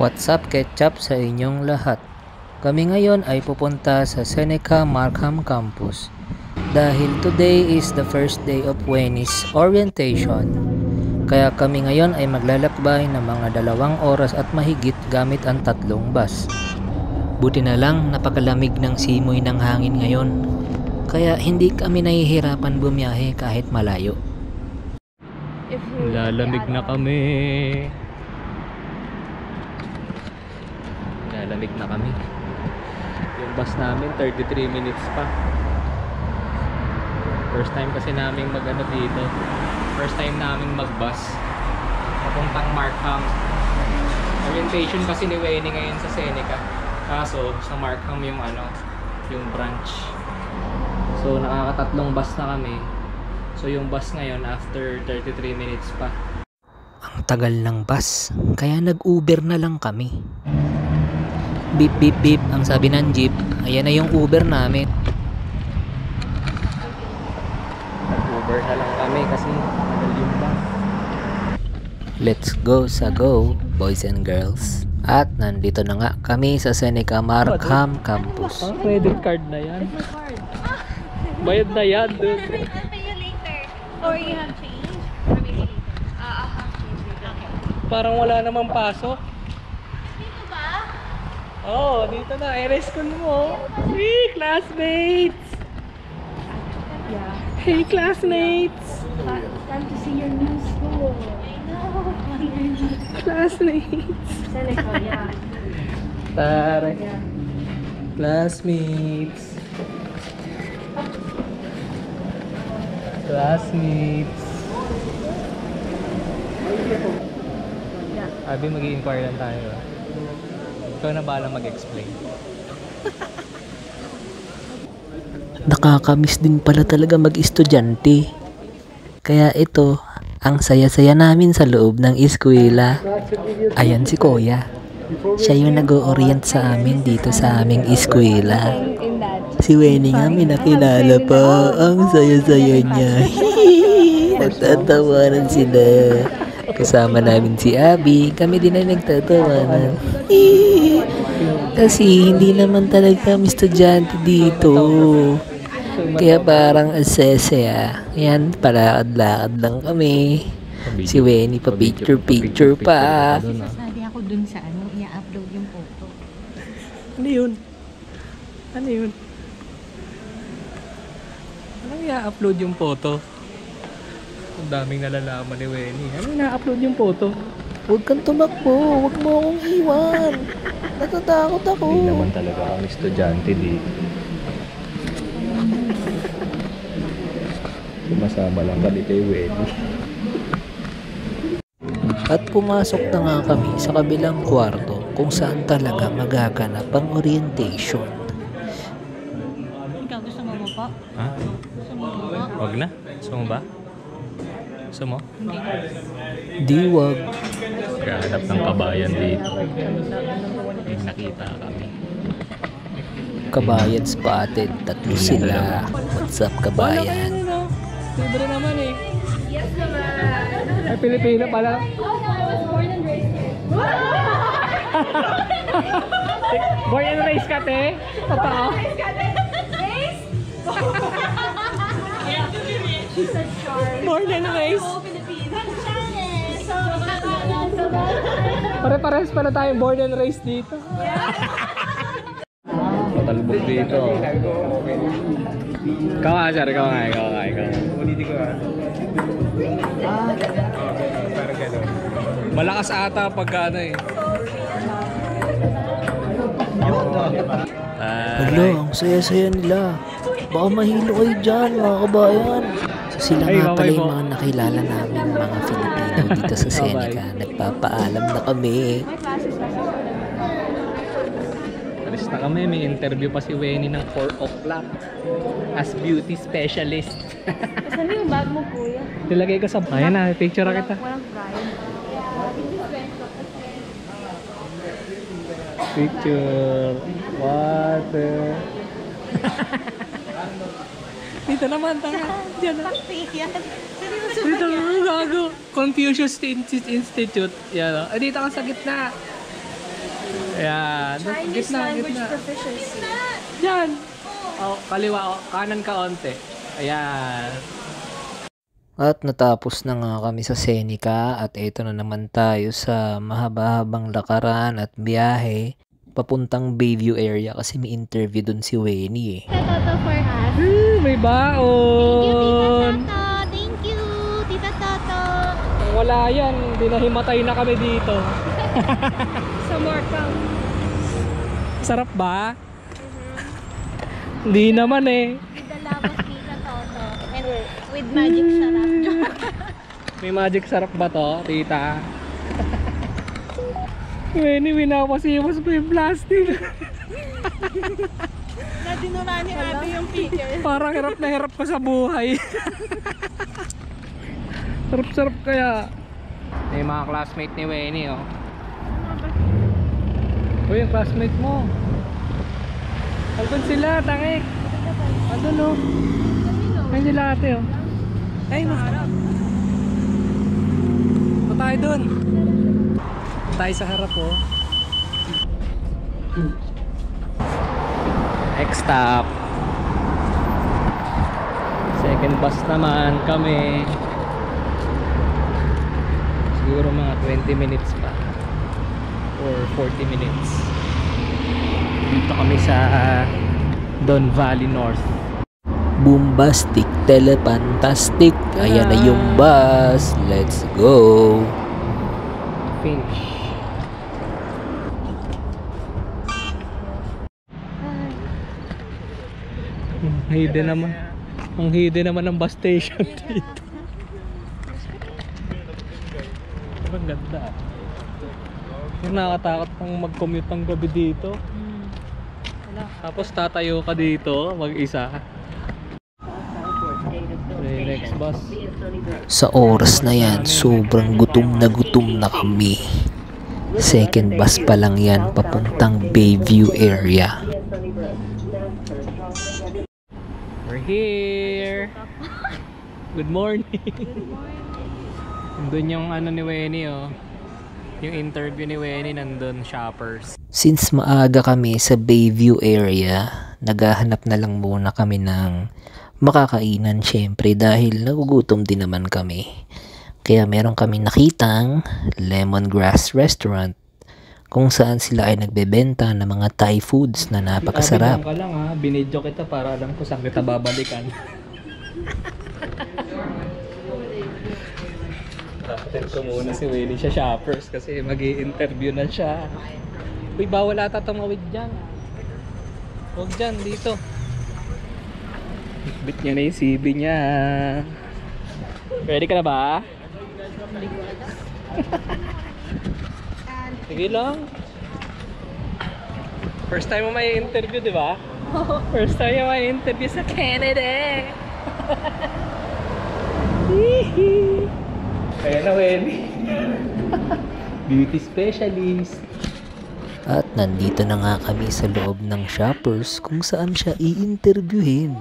What's up, ketchup sa inyong lahat? Kami ngayon ay pupunta sa Seneca Markham Campus dahil today is the first day of Wenny's orientation. Kaya kami ngayon ay maglalakbay ng mga 2 oras at mahigit gamit ang 3 bus. Buti na lang napakalamig ng simoy ng hangin ngayon, kaya hindi kami nahihirapan bumiyahe kahit malayo. Lalamig na kami. Lalamig na kami. Yung bus namin 33 minutes pa. First time kasi namin mag-ano dito. First time namin mag-bus papuntang Markham. Orientation kasi ni Wenny ngayon sa Seneca. Kaso sa Markham yung yung branch. So nakaka-3 bus na kami. So yung bus ngayon after 33 minutes pa. Ang tagal ng bus, kaya nag-Uber na lang kami. Beep beep beep ang sabi ng jeep. Ayan na yung Uber namin. Nag-Uber na lang kami kasi tagal yung bus. Let's go sa go, boys and girls. At nandito na nga kami sa Seneca Markham Campus. Ang credit card na yan. Bayad na yan, dude. I'll pay you later. Or you have change? Or maybe later. I'll have change later. Okay. Parang wala namang pasok. Dito ba? Oh, dito na. Air school mo. Hey, classmates! Yeah. Hey, classmates! Time to see your new school. I know. Classmates! Seneca, yeah. Tara. Yeah. Classmates! Classmates! Abi, mag-i-inquire lang tayo. Ikaw na bahala mag-explain. Nakakamiss din pala talaga mag-estudyante. Kaya ito, ang saya-saya namin sa loob ng eskwela. Ayan si Kuya. Siya yung nag-o-orient sa amin dito sa aming eskwela. Si Wenny nga may nakilala pa. Ang saya-saya niya. Nagtatawanan sila. Kasama namin si Abby. Kami din ay nagtatawanan. Kasi hindi naman talaga kami estudyante dito. Kaya parang asesya. Yan, palakad-lakad lang kami. Si Wenny pa picture pa. Sasabi ako dun sa i-upload yung photo. Ano yun? Ano yun? Anong i-upload yung photo? Ang daming nalalaman ni Wenny. Ano i-upload yung photo? Huwag kang tumakbo. Huwag mo akong iwan. Natatakot ako. Hindi naman talaga akong estudyante dito. Sumasama lang kami kay Wenny. At pumasok na nga kami sa kabilang kwarto kung saan talaga magaganap ang orientation. Ikaw gusto mo po? Ha? Gusto mo po? Wag na? Gusto mo ba? Gusto mo? Hindi. Di wag. Kahanap ng kabayan dito. May nakita kami. Kabayan spotted. 3 sila. What's up, kabayan? Libre naman eh. Yes naman. Ay, Pilipino pala. Oh no, I was born and raised here. Born and raised ka, te? Totoo? Raised? She's a charm. Born and raised. Pare-pares pala tayong born and raised dito. Matalbog dito. Ikaw nga, sir. Ikaw nga. Ulitin ko nga. Malakas ata pagka eh. Hello, ang saya-saya nila. Baka mahilo kayo dyan, mga kabayan. So sila nga pala yung mga nakilala namin, mga Filipino dito sa Seneca. Nagpapaalam na kami. Alis na kami, may interview pa si Wenny ng 4 o'clock as beauty specialist. Saan yung bag mo, kuya? Nilagay ko sa... Ayan na, picture na kita. Walang pride. Picture. Water. Dito naman, tanga. Diyan na. Dito na, gago. Confucius Institute. Yan o. Dito ka sa gitna. Ayan. Chinese Gitna, language gitna. proficiency. Yan. Oh, kaliwa, oh, kanan ka onte. Ayan. At natapos na nga kami sa Seneca at ito na naman tayo sa mahaba-habang lakaran at biyahe papuntang Bayview area kasi may interview dun si Wenny eh. Tita Toto for us. May baon. Thank you, Tita Toto. Wala yan. Dinahimatay na kami dito. Sa Markham. Sarap ba? Hindi naman eh. With the love of Tita Toto. And with magic sarap. May magic sarap ba to, tita? Wenny, winapasiwas pa yung plastic. Nadinura ni ate yung pickle. Parang hirap na hirap ka sa buhay. Sarap-sarap kaya. May mga classmate ni Wenny, oh. Uy, yung classmate mo. Andun sila, tangi. Andun, oh. Ayun sila ate, oh. Ay, maharap. Ito tayo dun. Tayo sa harap, oh. Next stop. Second bus naman kami. Siguro mga 20 minutes pa or 40 minutes. Dito kami sa Don Valley North. Bombastic, telefantastic. Ayan na yung bus. Let's go. Finish. Ang hidden naman ng bus station dito. Ang ganda. Yung nakakatakot pang mag-commute ng gabi dito. Tapos tatayo ka dito, mag-isa. Okay, next bus. Sa oras na yan, sobrang gutom na kami. Second bus pa lang yan papuntang Bayview area. We're here. Good morning. Nandun yung ano ni Wenny, oh. Yung interview ni Wenny nandun, shoppers. Since maaga kami sa Bayview area, naghahanap na lang muna kami ng makakainan syempre dahil nagugutom din naman kami. Kaya meron kami nakitang Lemongrass Restaurant kung saan sila ay nagbebenta ng mga Thai foods na napakasarap. Sabi ka lang ha, binidyo kita para alam ko saan kita babalikan. Atin ko muna si Wenny sa shoppers kasi mag-i-interview na siya. Uy, bawal ata tumawid dyan. Huwag dyan, dito. Bit niya na yung CV niya. Ready ka na ba? Sige lang. First time mo may interview, di ba? First time mo may interview sa Canada. Kaya na, Wenny. Beauty specialist. At nandito na nga kami sa loob ng shoppers kung saan siya i-interviewin.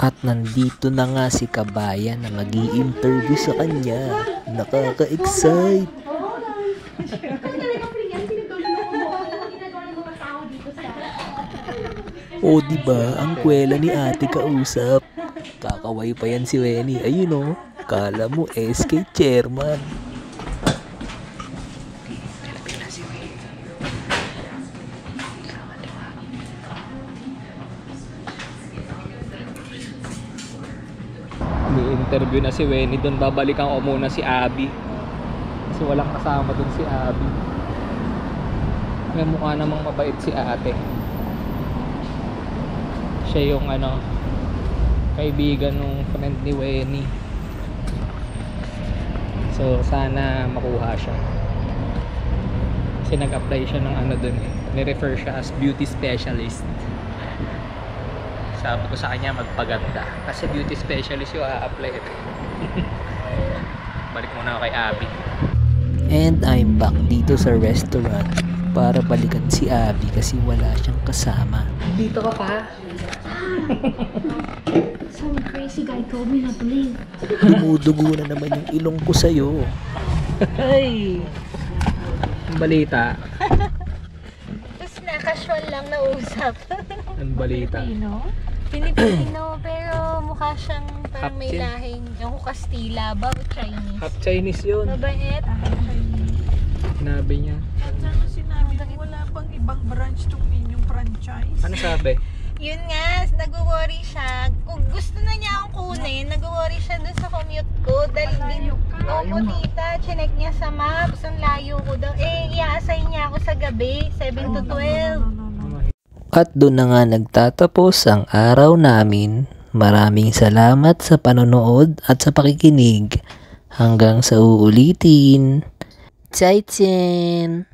At nandito na nga si Kabayan na mag-i-interview sa kanya. Nakaka-excite. O diba, ang kwela ni ate kausap. Kakaway pa yan si Wenny. Ayun o, kala mo SK chairman. May interview na si Wenny doon. Babalikan ko muna si Abby. Kasi walang kasama doon si Abby. May mukha namang mabait si ate. Siya yung ano, kaibigan ng friend ni Wenny. So sana makuha siya. Kasi nag-apply siya ng ano dun eh. Ni-refer siya as beauty specialist. Sabi ko sa kanya magpaganda. Kasi beauty specialist yung a-apply ito. Balik muna ako kay Abby. And I'm back dito sa restaurant para balikan si Abby kasi wala siyang kasama. Dito ka pa? Some crazy guy told me not to leave. Dumudugo na naman yung ilong ko sa'yo. Hey! Ang balita. casual lang na usap. Ang balita. Pilipino, pero mukha siyang parang may Hapkin. lahing, yung Kastila ba o Chinese? Half Chinese yun. Mabait. Sinabi niya. At saka sinabi mo, wala bang ibang branch tong inyong franchise? Ano sabi? Yun nga, nag-worry siya. Kung gusto na niya akong kunin, nag-worry siya dun sa commute ko. Dahil din, opo tita, chinek niya sa maps, ang layo ko daw. I-assign niya ako sa gabi, 7 to 12. At doon na nga nagtatapos ang araw namin. Maraming salamat sa panonood at sa pakikinig. Hanggang sa uulitin. Zaijian!